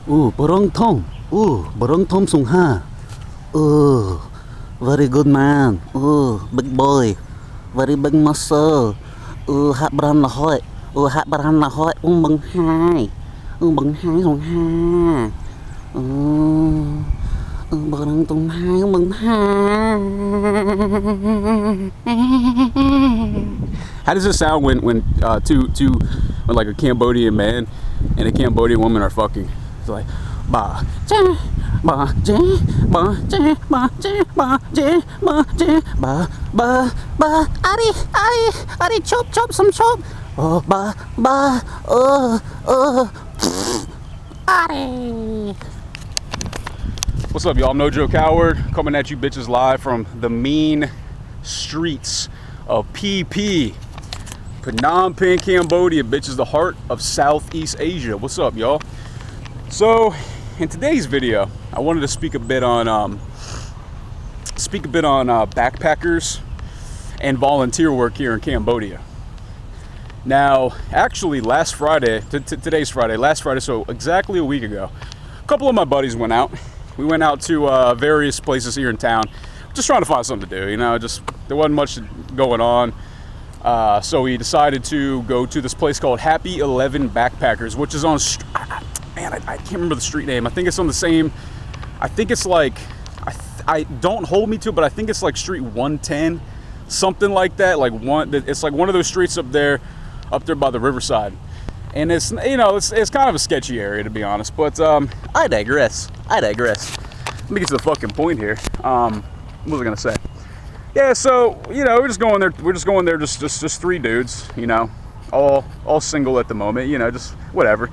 Borong Tom. Borong Tom Sung Ha. Very good man. Big boy. Very big muscle. Hat Bran La Hoi. Hat Bran La Hoi. Bang Hai. Bang Hai Sung Ha. Borong Tung Hai. Bang Hai. How does it sound when like a Cambodian man and a Cambodian woman are fucking? It's like ba ja ba ja ba ja ba ja ba ja ba ja ba Ari chop some chop. Ari. What's up, y'all? I'm No Joe Coward, coming at you bitches live from the mean streets of PP, Phnom Penh, Cambodia, bitches, the heart of Southeast Asia. What's up, y'all? So, in today's video, I wanted to speak a bit on backpackers and volunteer work here in Cambodia. Now, actually, last Friday, today's Friday, last Friday, so exactly a week ago, a couple of my buddies went out. We went out to various places here in town, just trying to find something to do, you know, just there wasn't much going on. So we decided to go to this place called Happy 11 Backpackers, which is on, man, I can't remember the street name. I think it's on the same, I think it's like, I don't hold me to it, but I think it's like Street 110, something like that. It's like one of those streets up there by the riverside. And it's, you know, it's kind of a sketchy area, to be honest, but I digress. Let me get to the fucking point here. What was I gonna say? Yeah, so, you know, we're just going there, just three dudes, you know, all single at the moment, you know, just whatever.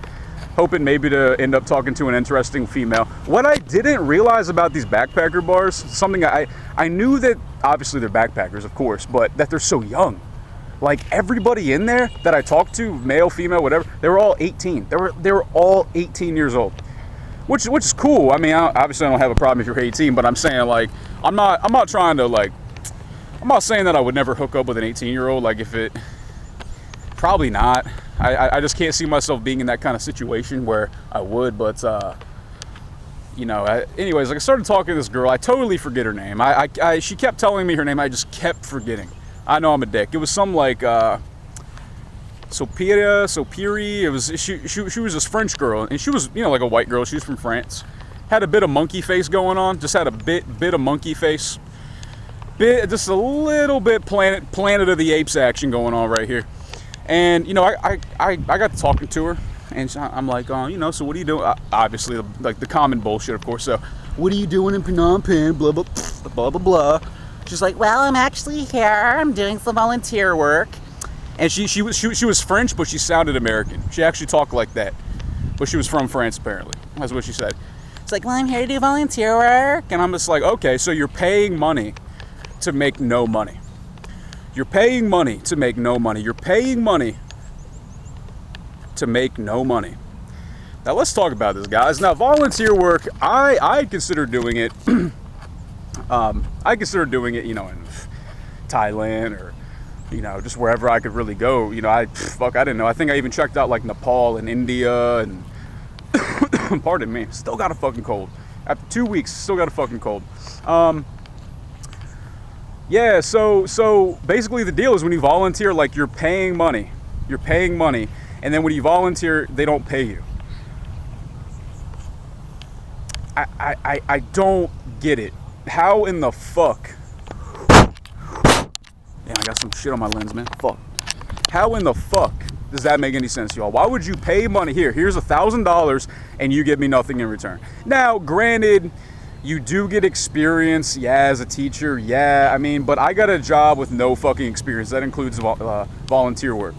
Hoping maybe to end up talking to an interesting female. What I didn't realize about these backpacker bars, something I knew that obviously they're backpackers, of course, but that they're so young. Like, everybody in there that I talked to, male, female, whatever, they were all 18. They were all 18 years old, which is cool. I mean, obviously I don't have a problem if you're 18, but I'm saying, like, I'm not trying to, like, I'm not saying that I would never hook up with an 18-year-old. Like, probably not. I just can't see myself being in that kind of situation where I would, but you know, anyways, like, I started talking to this girl. I totally forget her name. She kept telling me her name. I just kept forgetting. I know I'm a dick. It was some like Sopiri. It was she was this French girl, and she was, you know, like a white girl. She was from France. Had a bit of monkey face going on. Just had a bit of monkey face. Just a little bit Planet of the Apes action going on right here. And, you know, I got to talking to her, and I'm like, you know, so what are you doing? Obviously, like the common bullshit, of course. So, what are you doing in Phnom Penh? Blah blah blah blah blah. She's like, well, I'm actually here. I'm doing some volunteer work. And she was French, but she sounded American. She actually talked like that, but she was from France apparently. That's what she said. It's like, well, I'm here to do volunteer work, and I'm just like, okay, so you're paying money to make no money. You're paying money to make no money. You're paying money to make no money. Now let's talk about this, guys. Now, volunteer work, I consider doing it. I consider doing it, you know, in Thailand or, you know, just wherever I could really go. You know, I didn't know. I think I even checked out like Nepal and India and pardon me, still got a fucking cold. After 2 weeks, still got a fucking cold. Yeah, so basically the deal is when you volunteer, like, you're paying money, and then when you volunteer, they don't pay you. I don't get it. How in the fuck? Damn, I got some shit on my lens, man. Fuck. How in the fuck does that make any sense, y'all? Why would you pay money? Here's $1,000 and you give me nothing in return? Now, granted, you do get experience, yeah, as a teacher, yeah. I mean, but I got a job with no fucking experience. That includes volunteer work.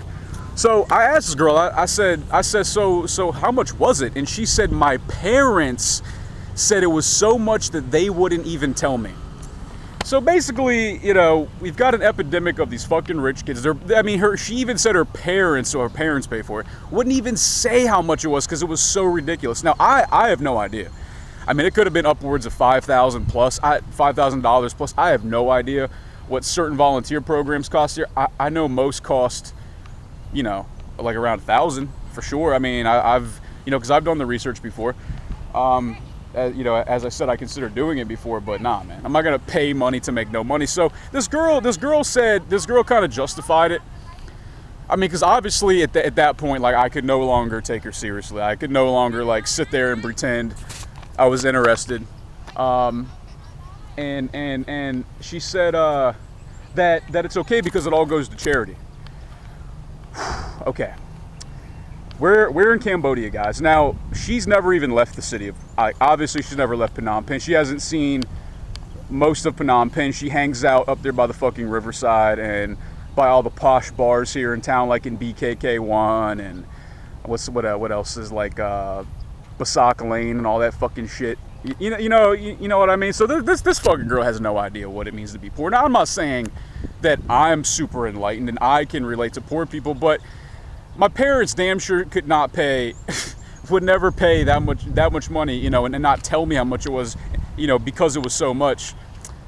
So I asked this girl. I said, so how much was it? And she said my parents said it was so much that they wouldn't even tell me. So basically, you know, we've got an epidemic of these fucking rich kids. She even said her parents, so her parents pay for it, wouldn't even say how much it was because it was so ridiculous. Now, I have no idea. I mean, it could have been upwards of $5,000 plus. I have no idea what certain volunteer programs cost here. I know most cost, you know, like around $1,000 for sure. I mean, I've you know, because I've done the research before. You know, as I said, I considered doing it before, but nah, man, I'm not gonna pay money to make no money. So this girl kind of justified it. I mean, because obviously at that point, like, I could no longer take her seriously. I could no longer, like, sit there and pretend I was interested. And she said that it's okay because it all goes to charity. Okay. We're in Cambodia, guys. Now, she's never even left the city of... obviously, she's never left Phnom Penh. She hasn't seen most of Phnom Penh. She hangs out up there by the fucking riverside and by all the posh bars here in town, like in BKK1 and what else is, like Basak Lane and all that fucking shit. You know what I mean? So this fucking girl has no idea what it means to be poor. Now, I'm not saying that I'm super enlightened and I can relate to poor people, but my parents damn sure could not pay, would never pay that much money, you know, and not tell me how much it was, you know, because it was so much.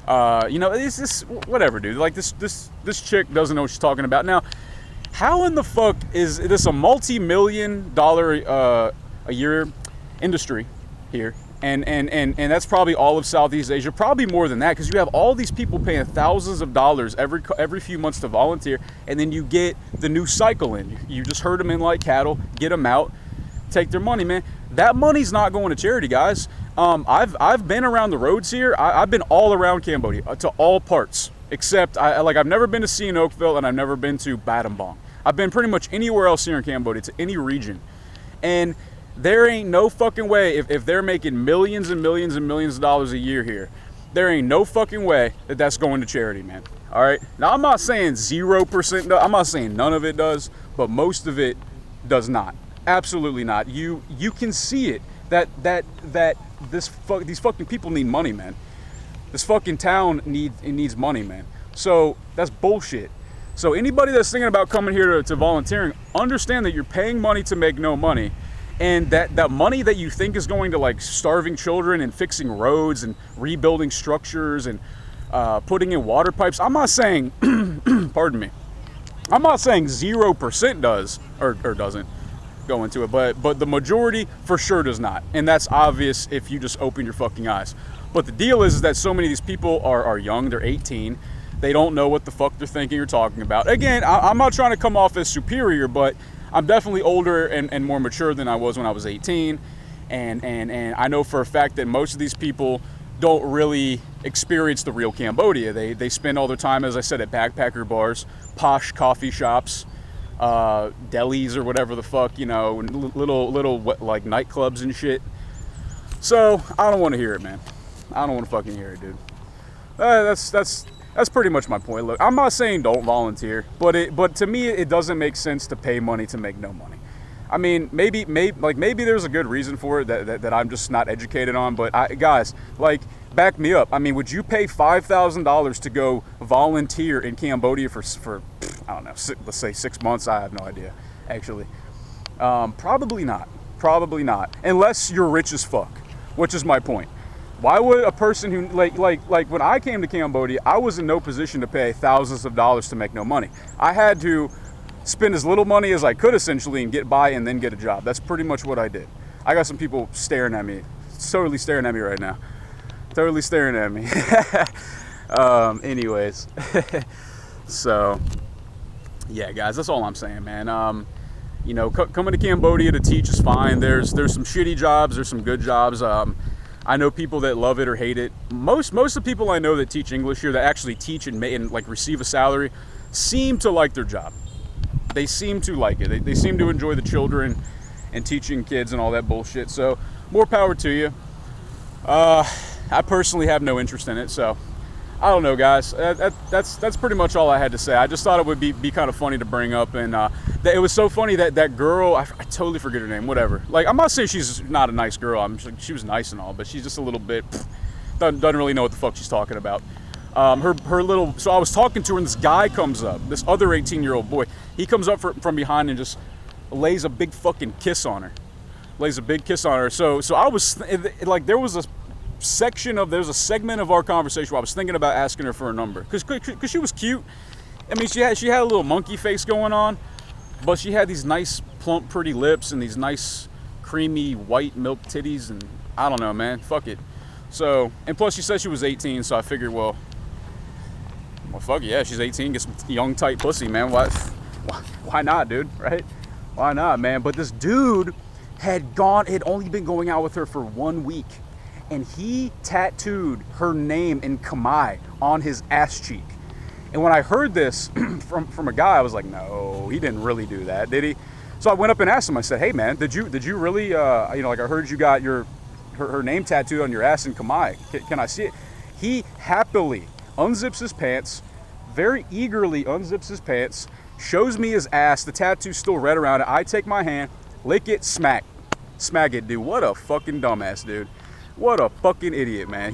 You know, it's just whatever, dude. Like, this chick doesn't know what she's talking about. Now, how in the fuck is this a multi-million-dollar a year industry here? And that's probably all of Southeast Asia, probably more than that, because you have all these people paying thousands of dollars every few months to volunteer, and then you get the new cycle in. You just herd them in like cattle, get them out, take their money, man. That money's not going to charity, guys. I've been around the roads here. I've been all around Cambodia, to all parts, except I've never been to Sihanoukville and I've never been to Battambang. I've been pretty much anywhere else here in Cambodia, to any region, and there ain't no fucking way, if they're making millions and millions and millions of dollars a year here, there ain't no fucking way that that's going to charity, man. All right? Now, I'm not saying 0%, I'm not saying none of it does, but most of it does not. Absolutely not. You can see it, that these fucking people need money, man. This fucking town needs money, man. So that's bullshit. So anybody that's thinking about coming here to volunteering, understand that you're paying money to make no money. And that money that you think is going to, like, starving children and fixing roads and rebuilding structures and putting in water pipes, I'm not saying, pardon me, I'm not saying 0% does or doesn't go into it, but the majority for sure does not. And that's obvious if you just open your fucking eyes. But the deal is that so many of these people are young, they're 18, they don't know what the fuck they're thinking or talking about. Again, I'm not trying to come off as superior, but I'm definitely older and more mature than I was when I was 18, and I know for a fact that most of these people don't really experience the real Cambodia. They spend all their time, as I said, at backpacker bars, posh coffee shops, delis or whatever the fuck, you know, and little like nightclubs and shit. So I don't want to hear it, man. I don't want to fucking hear it, dude. That's pretty much my point. Look, I'm not saying don't volunteer, but to me it doesn't make sense to pay money to make no money. I mean, maybe there's a good reason for it that I'm just not educated on. But guys, like, back me up. I mean, would you pay $5,000 to go volunteer in Cambodia for I don't know, let's say 6 months? I have no idea, actually. Probably not. Probably not, unless you're rich as fuck, which is my point. Why would a person who, like when I came to Cambodia, I was in no position to pay thousands of dollars to make no money. I had to spend as little money as I could, essentially, and get by and then get a job. That's pretty much what I did. I got some people staring at me, totally staring at me right now. Totally staring at me. Anyways. So, yeah, guys, that's all I'm saying, man. You know, coming to Cambodia to teach is fine. There's some shitty jobs, there's some good jobs. I know people that love it or hate it. Most of the people I know that teach English here, that actually teach and like receive a salary, seem to like their job. They seem to like it. They seem to enjoy the children and teaching kids and all that bullshit. So more power to you. I personally have no interest in it, so I don't know, guys. That's pretty much all I had to say. I just thought it would be kind of funny to bring up, and it was so funny that girl, I totally forget her name, whatever. Like, I'm not saying she's not a nice girl. She was nice and all, but she's just a little bit, doesn't really know what the fuck she's talking about. So I was talking to her, and this guy comes up, this other 18-year-old boy. He comes up from behind and just lays a big fucking kiss on her. So I was, like, there was a segment of our conversation where I was thinking about asking her for a number, because she was cute. I mean, she had a little monkey face going on, but she had these nice, plump, pretty lips and these nice, creamy white milk titties, and I don't know, man. Fuck it. So, and plus she said she was 18, so I figured, well, fuck it, yeah, she's 18, get some young, tight pussy, man. Why not, dude, right? Why not, man? But this dude had only been going out with her for 1 week, and he tattooed her name in Khmer on his ass cheek. And when I heard this from a guy, I was like, no, he didn't really do that, did he? So I went up and asked him. I said, hey, man, did you really, like I heard you got her name tattooed on your ass in Khmer. Can I see it? He happily unzips his pants, very eagerly unzips his pants, shows me his ass, the tattoo's still red around it. I take my hand, lick it, smack it, dude. What a fucking dumbass, dude. What a fucking idiot, man.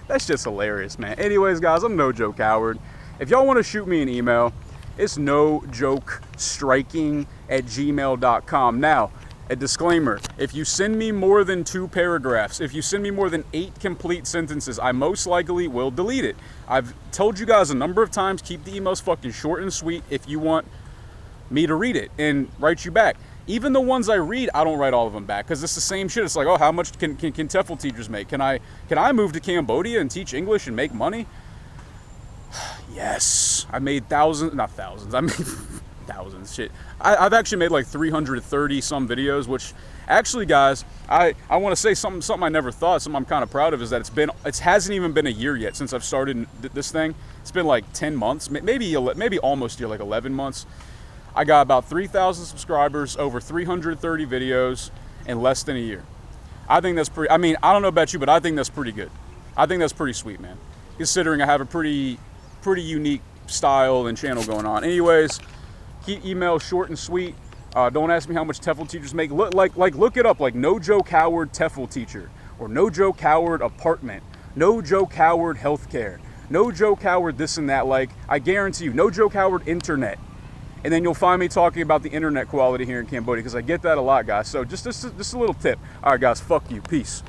That's just hilarious, man. Anyways, guys, I'm No Joke Howard. If y'all want to shoot me an email, it's nojokestriking@gmail.com. Now, a disclaimer, if you send me more than 2 paragraphs, if you send me more than 8 complete sentences, I most likely will delete it. I've told you guys a number of times, keep the emails fucking short and sweet if you want me to read it and write you back. Even the ones I read, I don't write all of them back, because it's the same shit. It's like, oh, how much can TEFL teachers make? Can I move to Cambodia and teach English and make money? Yes. I made not thousands, I made thousands, shit. I've actually made like 330 some videos, which actually, guys, I want to say something I never thought, something I'm kind of proud of, is that it hasn't even been a year yet since I've started this thing. It's been like 10 months, maybe almost a year, like 11 months. I got about 3,000 subscribers, over 330 videos in less than a year. I think that's pretty, I mean, I don't know about you, but I think that's pretty good. I think that's pretty sweet, man, considering I have a pretty unique style and channel going on. Anyways, keep emails short and sweet. Don't ask me how much TEFL teachers make. Look it up, like No Joke Howard TEFL teacher, or No Joke Howard apartment, No Joke Howard healthcare, No Joke Howard this and that. Like, I guarantee you, No Joke Howard internet. And then you'll find me talking about the internet quality here in Cambodia, because I get that a lot, guys. So just a little tip. All right, guys, fuck you. Peace.